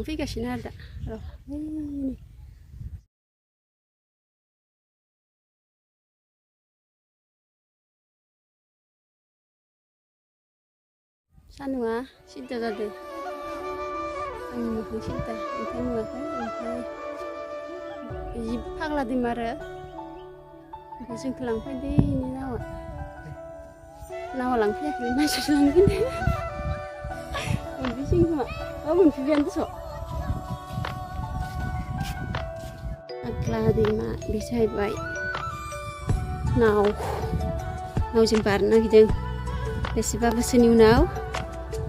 fैगासिनो आरो दा र' सान्दुङा सिद्दा जादों आंनि मोखां सिद्दा ओमफ्राय नुवाखै ओमफ्राय जि फाग्ला दैमा आरो ओमफ्राय जोंखौ लांफैदो इनि नावा लांफैयाखै मानसिसो लांफैदो मोनफैसिगोन खोमा मोनफैबायानो दस' फाग्ला दैमा बे जाहैबाय नावजों बारनो नागिरदों बेसेबा बोसोरनि उनाव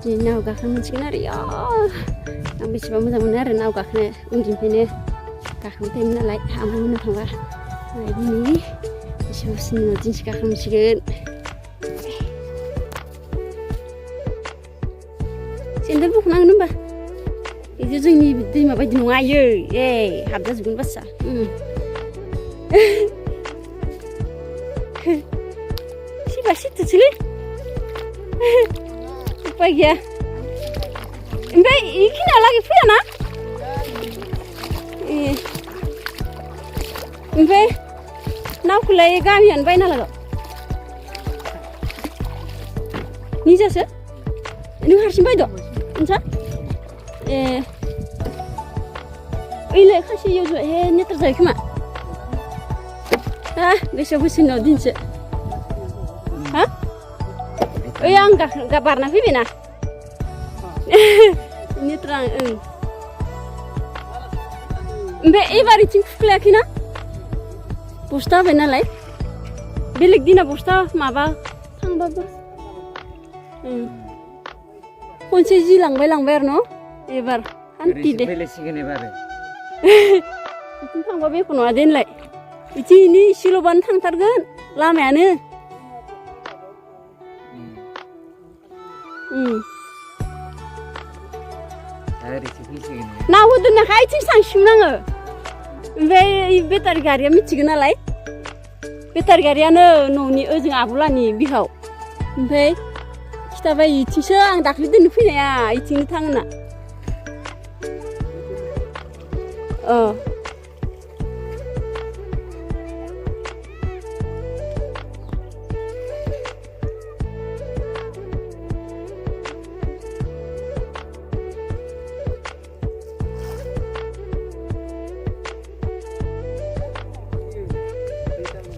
दिनै नाव गाखोनो मोनसिगोन आरो आं बेसेबा मोजां मोनो आरो नाव गाखोनो उन्दैनिफ्रायनो गाखोबाय थायोमोन नालाय आमाइ मोननाव थांबा दिनै बेसेबा बोसोरनि उनाव दिनैसो गाखोनो मोनसिगोन सेन्देल बख'नांगोन होनबा बिदि जोंनि दैमा बायदि नङा इयो हाबजाजोबगोन बासा सिबा सिथोसोलै उपाय गैया ओमफ्राय इखिनियालागै फैयाना ओमफ्राय नावखौलाय गामियानो बायना लागौ निजासो नों हारसिं बायद' नोंसा ओइलाय खायसे इयाव नेटार जायो खोमा बेसेबां बोसोरनि उनाव दिनसो हा ओइ आं बारना फैबायना नेट्रा ओमफ्राय एबार इथिं खुख्लायाखैना बस्था होबाय नालाय बेलेग दिना बस्था माबा थांबाबो खनसे जि लांबाय आरो न' एबार हान्थि दे बिथिं थांबा बेख' नङा देनलाय बिथिं इनि इसेल'बानो थांथारगोन लामायानो नाव होदोंनाखाय आथिं थांसिगोन आङो ओमफ्राय बेटारि गारिया मिथिगोन नालाय बेटारि गारियानो न'नि ओजों आब'लानि बिहाव ओमफ्राय खिथाबाय इथिंसो आं दाख्लै दोननो फैनाया इथिंनो थाङोना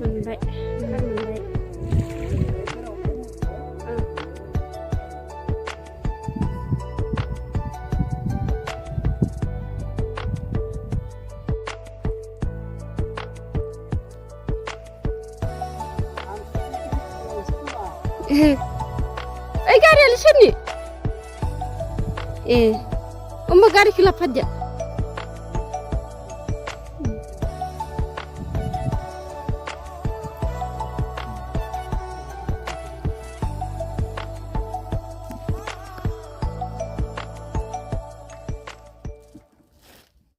मोनबाय ओइ गारियालाय सोरनि होमबा गारिखौ लाफादो